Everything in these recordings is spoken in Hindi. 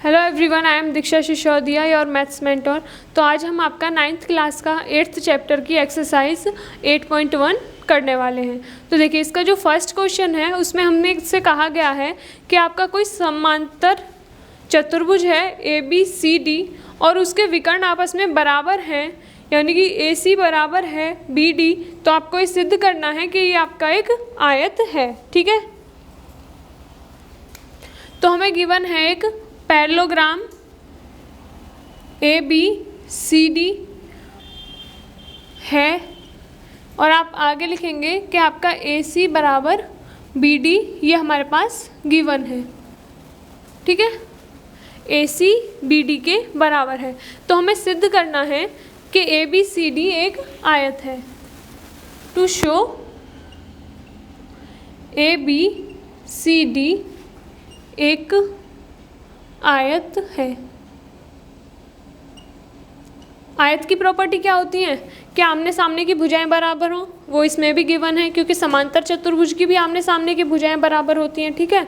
Hello everyone, I am Diksha Sisodia, your maths mentor. तो आज हम आपका 9th क्लास का 8th चैप्टर की एक्सरसाइज 8.1 करने वाले हैं। तो देखिए, इसका जो फर्स्ट क्वेश्चन है उसमें हमने इससे कहा गया है कि आपका कोई समांतर चतुर्भुज है ABCD और उसके विकर्ण आपस में बराबर हैं, यानी कि AC बराबर है BD। तो आपको ये सिद्ध करना है कि ये आपका एक आयत है। ठीक है, तो हमें गिवन है एक पैरेललोग्राम ABCD है और आप आगे लिखेंगे कि आपका AC बराबर BD, ये हमारे पास गिवन है। ठीक है, AC BD के बराबर है। तो हमें सिद्ध करना है कि ABCD एक आयत है। टू शो ABCD एक आयत है। आयत की प्रॉपर्टी क्या होती है कि आमने सामने की भुजाएं बराबर हों, वो इसमें भी गिवन है क्योंकि समांतर चतुर्भुज की भी आमने सामने की भुजाएं बराबर होती हैं। ठीक है,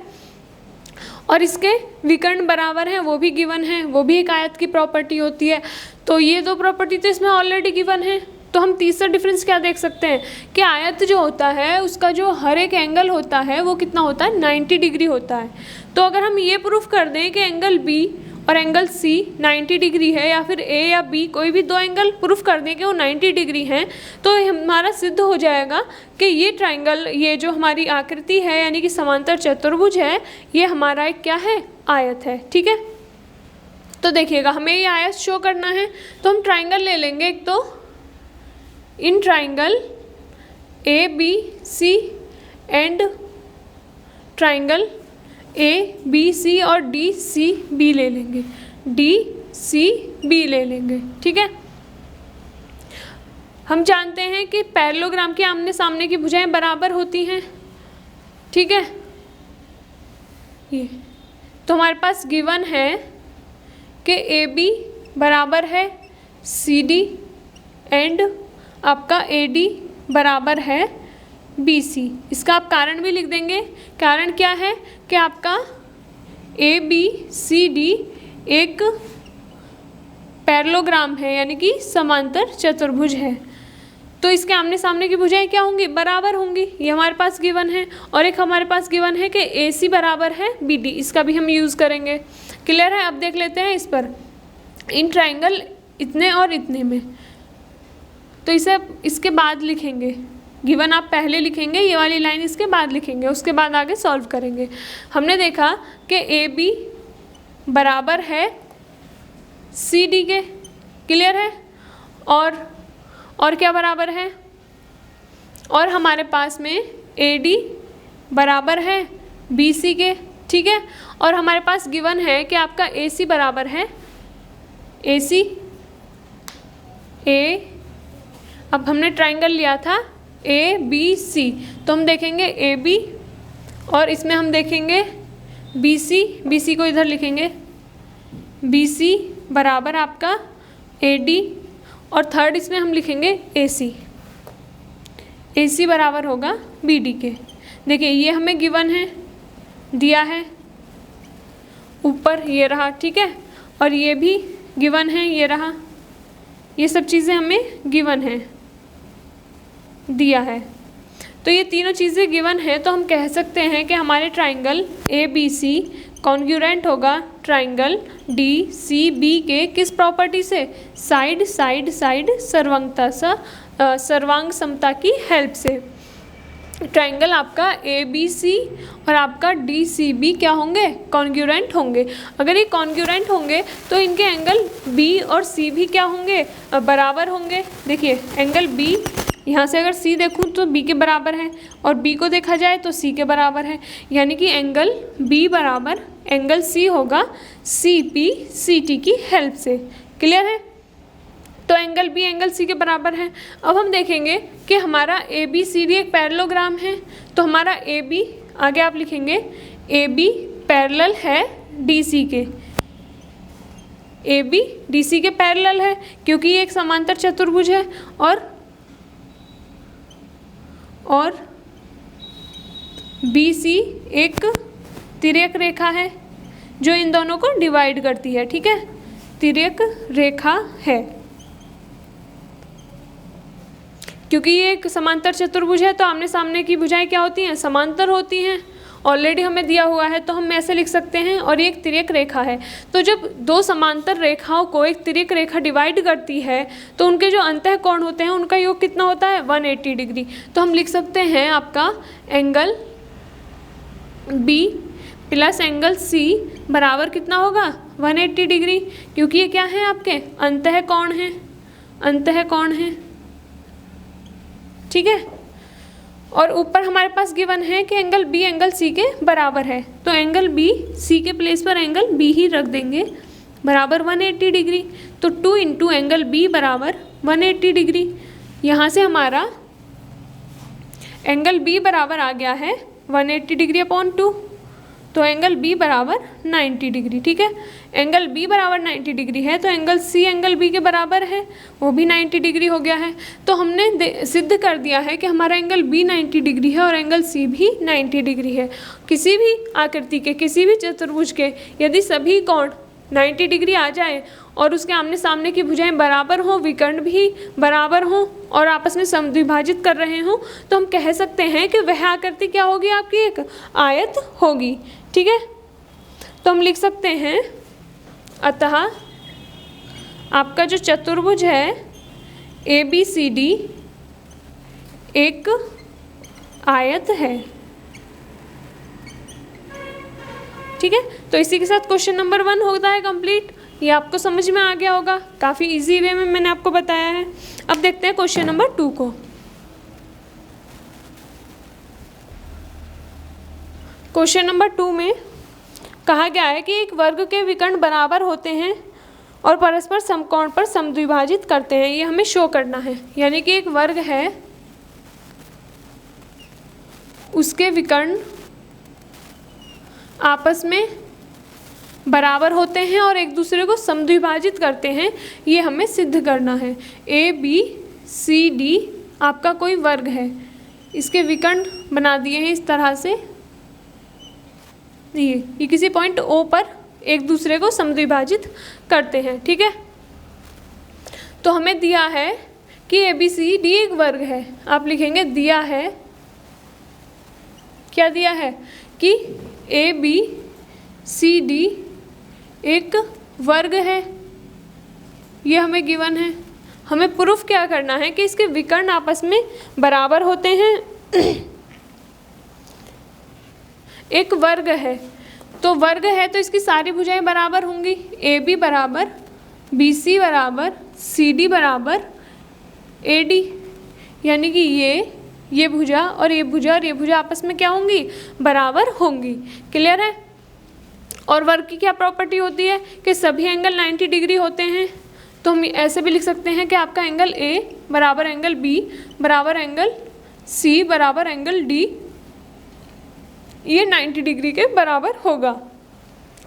और इसके विकर्ण बराबर हैं, वो भी गिवन है, वो भी एक आयत की प्रॉपर्टी होती है। तो ये दो प्रॉपर्टी तो इसमें ऑलरेडी गिवन है। तो हम तीसरा डिफरेंस क्या देख सकते हैं कि आयत जो होता है उसका जो हर एक एंगल होता है वो कितना होता है, 90 डिग्री होता है। तो अगर हम ये प्रूफ कर दें कि एंगल B और एंगल C 90 डिग्री है, या फिर A या B कोई भी दो एंगल प्रूफ कर दें कि वो 90 डिग्री हैं, तो हमारा सिद्ध हो जाएगा कि ये ट्राइंगल, ये जो हमारी आकृति है यानी कि समांतर चतुर्भुज है, ये हमारा एक क्या है, आयत है। ठीक है, तो देखिएगा हमें ये आयत शो करना है तो हम ट्राइंगल ले लेंगे एक। तो in triangle ABC and triangle ABC और DCB ले लेंगे, DCB ले लेंगे। ठीक है, हम जानते हैं कि पैरेललोग्राम के आमने सामने की भुजाएं बराबर होती हैं। ठीक है, ये तो हमारे पास गिवन है कि AB बराबर है CD एंड आपका AD बराबर है BC। इसका आप कारण भी लिख देंगे। कारण क्या है कि आपका ABCD एक पैरेललोग्राम है, यानी कि समांतर चतुर्भुज है। तो इसके आमने सामने की भुजाएं क्या होंगी, बराबर होंगी, ये हमारे पास गिवन है। और एक हमारे पास गिवन है कि AC बराबर है BD, इसका भी हम यूज़ करेंगे। क्लियर है, अब देख लेते हैं इस पर। इन ट्राइंगल इतने और इतने में, तो इसे इसके बाद लिखेंगे। गिवन आप पहले लिखेंगे, ये वाली लाइन इसके बाद लिखेंगे, उसके बाद आगे सॉल्व करेंगे। हमने देखा कि AB बराबर है CD के। क्लियर है, और क्या बराबर है, और हमारे पास में AD बराबर है BC के। ठीक है, और हमारे पास गिवन है कि आपका AC बराबर है AC A। अब हमने ट्राइंगल लिया था ABC, तो हम देखेंगे AB और इसमें हम देखेंगे BC को इधर लिखेंगे, BC बराबर आपका AD, और थर्ड इसमें हम लिखेंगे AC बराबर होगा BD के। देखिए ये हमें गिवन है, दिया है ऊपर, ये रहा। ठीक है, और ये भी गिवन है, ये रहा। ये सब चीज़ें हमें गिवन है, दिया है। तो ये तीनों चीज़ें गिवन है, तो हम कह सकते हैं कि हमारे ट्राइंगल ABC कॉन्ग्रुएंट होगा ट्राइंगल DCB के किस प्रॉपर्टी से, साइड साइड साइड सर्वांग समता की हेल्प से। ट्राइंगल आपका ABC और आपका DCB क्या होंगे, कॉन्ग्रुएंट होंगे। अगर ये कॉन्ग्रुएंट होंगे तो इनके एंगल B और C भी क्या होंगे, बराबर होंगे। देखिए एंगल B, यहाँ से अगर C देखूँ तो B के बराबर है, और B को देखा जाए तो C के बराबर है, यानी कि एंगल B बराबर एंगल C होगा CPCT की हेल्प से। क्लियर है, तो एंगल B एंगल C के बराबर है। अब हम देखेंगे कि हमारा ABCD एक पैरेललोग्राम है, तो हमारा AB, आगे आप लिखेंगे AB पैरेलल है DC के। AB DC के पैरेलल है क्योंकि ये एक समांतर चतुर्भुज है, और BC एक तिर्यक रेखा है जो इन दोनों को डिवाइड करती है, ठीक है, तिर्यक रेखा है। क्योंकि ये एक समांतर चतुर्भुज है तो आमने सामने की भुजाएं क्या होती हैं, समांतर होती हैं। ऑलरेडी हमें दिया हुआ है तो हम ऐसे लिख सकते हैं। और ये एक तिर्यक रेखा है, तो जब दो समांतर रेखाओं को एक तिर्यक रेखा डिवाइड करती है तो उनके जो अंतः कोण होते हैं उनका योग कितना होता है, 180 डिग्री। तो हम लिख सकते हैं आपका angle B plus angle C बराबर कितना होगा, 180 डिग्री, क्योंकि ये क्या है, आपके अंतः कोण है, अंतः कोण है, ठीक है। और ऊपर हमारे पास गिवन है कि एंगल बी एंगल सी के बराबर है, तो एंगल बी सी के प्लेस पर एंगल बी ही रख देंगे, बराबर 180 डिग्री। तो 2 इंटू एंगल बी बराबर 180 डिग्री। यहाँ से हमारा एंगल बी बराबर आ गया है 180 डिग्री अपॉन 2, तो एंगल बी बराबर 90 डिग्री, ठीक है। एंगल बी बराबर 90 डिग्री है तो एंगल सी एंगल बी के बराबर है, वो भी 90 डिग्री हो गया है। तो हमने सिद्ध कर दिया है कि हमारा एंगल बी 90 डिग्री है और एंगल सी भी 90 डिग्री है। किसी भी आकृति के, किसी भी चतुर्भुज के यदि सभी कोण 90 डिग्री आ जाए और उसके आमने सामने की भुजाएं बराबर हों, विकर्ण भी बराबर हों और आपस में समद्विभाजित कर रहे हों, तो हम कह सकते हैं कि वह आकृति क्या होगी, आपकी एक आयत होगी, ठीक है। तो हम लिख सकते हैं अतः आपका जो चतुर्भुज है ABCD एक आयत है, ठीक है। तो इसी के साथ क्वेश्चन नंबर 1 होता है कंप्लीट। ये आपको समझ में आ गया होगा, काफ़ी इजी वे में मैंने आपको बताया है। अब देखते हैं क्वेश्चन नंबर 2 को। क्वेश्चन नंबर 2 में कहा गया है कि एक वर्ग के विकर्ण बराबर होते हैं और परस्पर समकोण पर समद्विभाजित करते हैं, ये हमें शो करना है। यानी कि एक वर्ग है, उसके विकर्ण आपस में बराबर होते हैं और एक दूसरे को समद्विभाजित करते हैं, ये हमें सिद्ध करना है। ABCD आपका कोई वर्ग है, इसके विकर्ण बना दिए हैं इस तरह से, ये किसी पॉइंट O पर एक दूसरे को समद्विभाजित करते हैं, ठीक है। तो हमें दिया है कि ABCD एक वर्ग है। आप लिखेंगे दिया है, क्या दिया है कि ABCD एक वर्ग है, ये हमें गिवन है। हमें प्रूफ क्या करना है कि इसके विकर्ण आपस में बराबर होते हैं। एक वर्ग है, तो वर्ग है तो इसकी सारी भुजाएं बराबर होंगी। AB बराबर BC बराबर CD बराबर AD, यानी कि ये भुजा और ये भुजा और ये भुजा आपस में क्या होंगी, बराबर होंगी। क्लियर है। और वर्ग की क्या प्रॉपर्टी होती है कि सभी एंगल 90 डिग्री होते हैं। तो हम ऐसे भी लिख सकते हैं कि आपका एंगल A बराबर एंगल B बराबर एंगल C बराबर एंगल D, ये 90 डिग्री के बराबर होगा।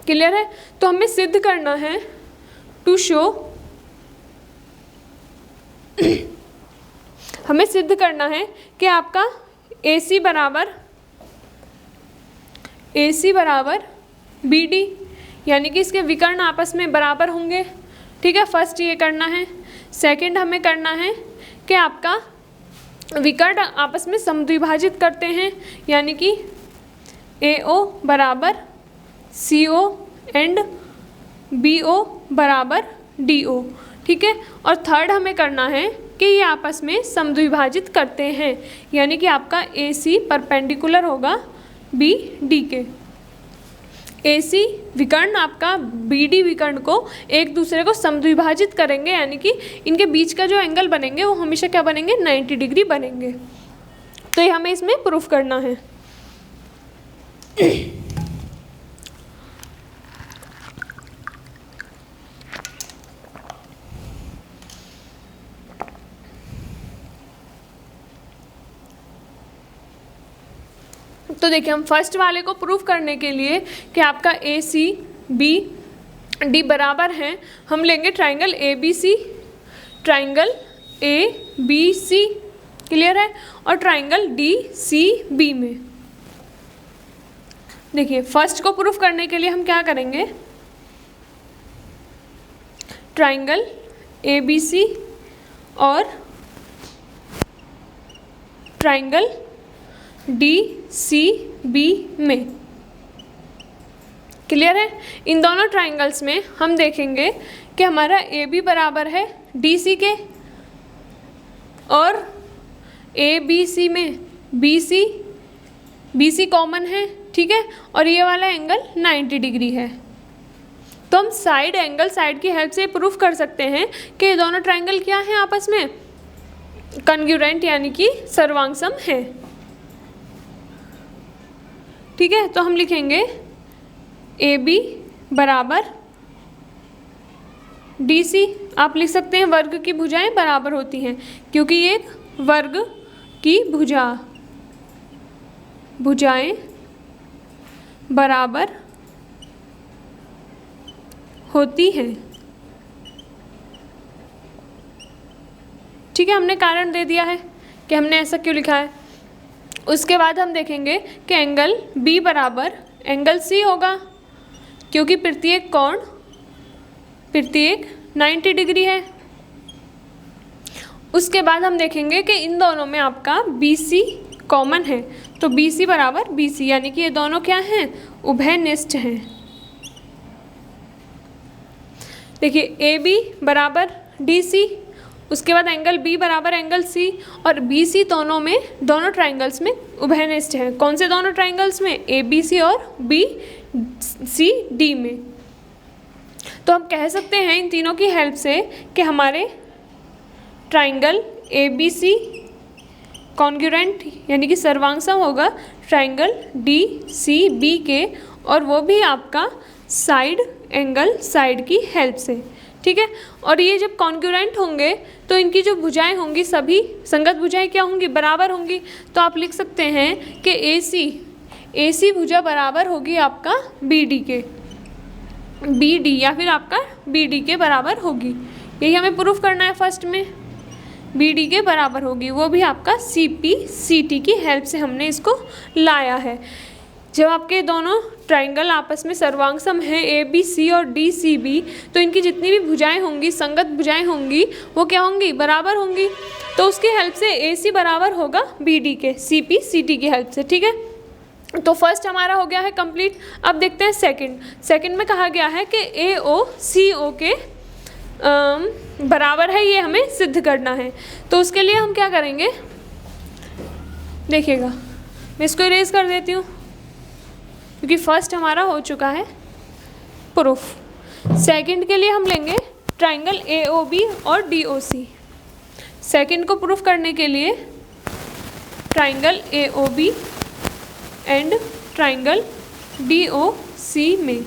क्लियर है। तो हमें सिद्ध करना है, टू शो, हमें सिद्ध करना है कि आपका AC बराबर BD, यानी कि इसके विकर्ण आपस में बराबर होंगे, ठीक है। फर्स्ट ये करना है। सेकंड हमें करना है कि आपका विकर्ण आपस में समद्विभाजित करते हैं, यानी कि AO बराबर CO एंड BO बराबर DO, ठीक है। और थर्ड हमें करना है कि ये आपस में समद्विभाजित करते हैं, यानी कि आपका AC परपेंडिकुलर होगा BD के। AC विकर्ण आपका BD विकर्ण को एक दूसरे को समद्विभाजित करेंगे, यानी कि इनके बीच का जो एंगल बनेंगे वो हमेशा क्या बनेंगे, 90 डिग्री बनेंगे। तो ये हमें इसमें प्रूफ करना है। तो देखिए, हम फर्स्ट वाले को प्रूफ करने के लिए कि आपका ACBD बराबर हैं, हम लेंगे triangle ABC, triangle ABC, clear है, और ट्राइंगल DCB में देखिए फर्स्ट को प्रूफ करने के लिए हम क्या करेंगे, ट्राइंगल ABC और ट्राइंगल DCB में, क्लियर है। इन दोनों ट्राइंगल्स में हम देखेंगे कि हमारा AB बराबर है DC के और ABC में BC कॉमन है, ठीक है, और ये वाला एंगल 90 डिग्री है। तो हम साइड एंगल साइड की हेल्प से प्रूफ कर सकते हैं कि ये दोनों ट्राइंगल क्या हैं, आपस में कॉन्ग्रुएंट यानी कि सर्वांगसम है, ठीक है। तो हम लिखेंगे AB बराबर DC, आप लिख सकते हैं वर्ग की भुजाएं बराबर होती हैं, क्योंकि ये एक वर्ग की भुजाएं बराबर होती हैं, ठीक है। हमने कारण दे दिया है कि हमने ऐसा क्यों लिखा है। उसके बाद हम देखेंगे कि एंगल B बराबर एंगल C होगा, क्योंकि प्रत्येक कोण 90 डिग्री है। उसके बाद हम देखेंगे कि इन दोनों में आपका BC कॉमन है, तो BC बराबर BC, यानी कि ये दोनों क्या हैं, उभयनिष्ठ हैं। देखिए AB बराबर DC, उसके बाद एंगल B बराबर एंगल C, और BC दोनों ट्राइंगल्स में उभयनिष्ठ हैं। कौन से दोनों ट्राइंगल्स में, ABC और BCD में। तो हम कह सकते हैं इन तीनों की हेल्प से कि हमारे ट्राइंगल ABC कॉन्ग्रुएंट यानी कि सर्वांगसम होगा ट्राइंगल DCB के, और वो भी आपका साइड एंगल साइड की हेल्प से, ठीक है। और ये जब कॉन्ग्रुएंट होंगे तो इनकी जो भुजाएं होंगी सभी संगत भुजाएं क्या होंगी, बराबर होंगी। तो आप लिख सकते हैं कि AC भुजा बराबर होगी आपका BD के, BD या फिर आपका BD के बराबर होगी। यही हमें प्रूफ करना है फर्स्ट में, BD के बराबर होगी, वो भी आपका CPCT की हेल्प से हमने इसको लाया है। जब आपके दोनों ट्राइंगल आपस में सर्वांगसम है ABC और DCB, तो इनकी जितनी भी भुजाएं होंगी संगत भुजाएं होंगी वो क्या होंगी, बराबर होंगी। तो उसकी हेल्प से AC बराबर होगा BD के CPCT की हेल्प से, ठीक है। तो फर्स्ट हमारा हो गया है कंप्लीट। अब देखते हैं सेकंड में कहा गया है कि AO CO के बराबर है, ये हमें सिद्ध करना है। तो उसके लिए हम क्या करेंगे, देखिएगा मैं इसको इरेज कर देती हूँ क्योंकि फर्स्ट हमारा हो चुका है प्रूफ। सेकंड के लिए हम लेंगे ट्राइंगल AOB और DOC। सेकंड को प्रूफ करने के लिए triangle AOB and triangle DOC में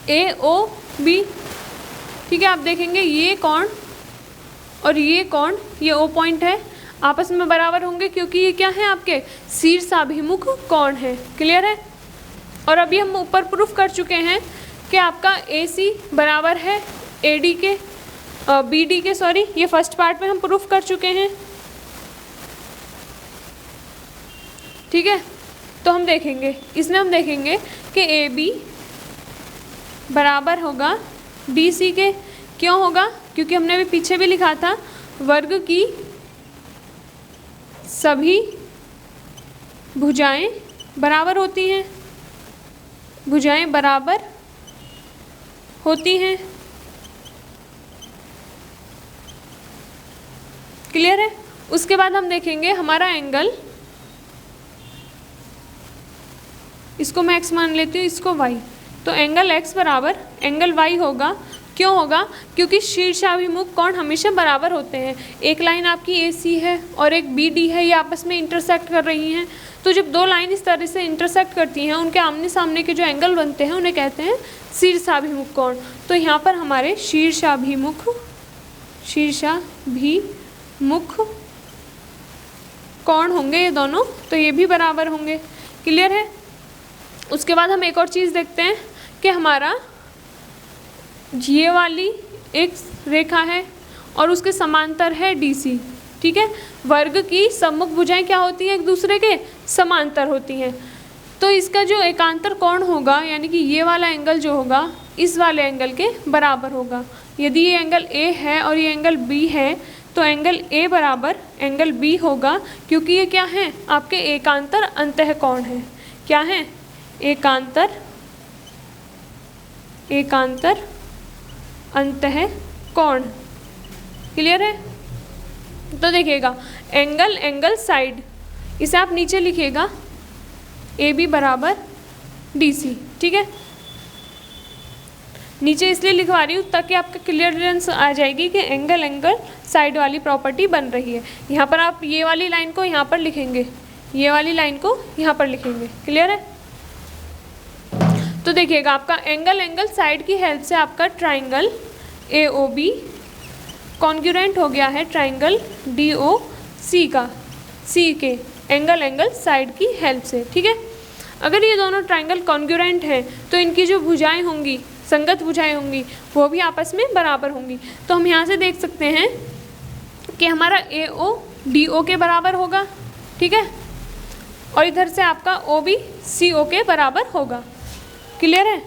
AOB, ठीक है। आप देखेंगे ये कोण और ये कोण, ये O पॉइंट है, आपस में बराबर होंगे क्योंकि ये क्या है, आपके शीर्षाभिमुख कोण है, क्लियर है। और अभी हम ऊपर प्रूफ कर चुके हैं कि आपका AC बराबर है AD के BD के, सॉरी ये फर्स्ट पार्ट में हम प्रूफ कर चुके हैं, ठीक है। तो हम देखेंगे इसमें हम देखेंगे कि AB बराबर होगा DC के। क्यों होगा, क्योंकि हमने अभी पीछे भी लिखा था वर्ग की सभी भुजाएं बराबर होती हैं, भुजाएं बराबर होती हैं, क्लियर है। उसके बाद हम देखेंगे हमारा एंगल, इसको मैं x मान लेती हूँ, इसको y, तो एंगल x बराबर एंगल y होगा। क्यों होगा, क्योंकि शीर्षाभिमुख कोण हमेशा बराबर होते हैं। एक लाइन आपकी AC है और एक BD है, ये आपस में इंटरसेक्ट कर रही हैं। तो जब दो लाइन इस तरह से इंटरसेक्ट करती हैं, उनके आमने सामने के जो एंगल बनते हैं उन्हें कहते हैं शीर्षाभिमुख कोण। तो यहाँ पर हमारे शीर्षाभिमुख कोण होंगे ये दोनों, तो ये भी बराबर होंगे, क्लियर है। उसके बाद हम एक और चीज़ देखते हैं कि हमारा ये वाली एक रेखा है और उसके समांतर है DC, ठीक है। वर्ग की सम्मुख भुजाएं क्या होती हैं, एक दूसरे के समांतर होती हैं। तो इसका जो एकांतर कोण होगा यानी कि ये वाला एंगल जो होगा इस वाले एंगल के बराबर होगा। यदि ये एंगल ए है और ये एंगल बी है तो एंगल ए बराबर एंगल बी होगा, क्योंकि ये क्या है, आपके एकांतर अंतःकोण है। क्या है, एकांतर अंतःकोण। क्लियर है। तो देखिएगा एंगल साइड, इसे आप नीचे लिखिएगा ए बी बराबर डी सी। ठीक है, नीचे इसलिए लिखवा रही हूँ ताकि आपका क्लियरेंस आ जाएगी कि एंगल साइड वाली प्रॉपर्टी बन रही है। यहाँ पर आप ये वाली लाइन को यहाँ पर लिखेंगे, ये वाली लाइन को यहाँ पर लिखेंगे। क्लियर है। तो देखिएगा आपका एंगल साइड की हेल्प से आपका triangle A O B congruent हो गया है ट्राइंगल डी ओ सी का, सी के एंगल साइड की हेल्प से। ठीक है, अगर ये दोनों ट्राइंगल कॉन्ग्रुएंट हैं तो इनकी जो भुजाएं होंगी, संगत भुजाएं होंगी, वो भी आपस में बराबर होंगी। तो हम यहाँ से देख सकते हैं कि हमारा ए ओ डी ओ के बराबर होगा। ठीक है, और इधर से आपका ओ बी सी ओ के बराबर होगा। क्लियर है।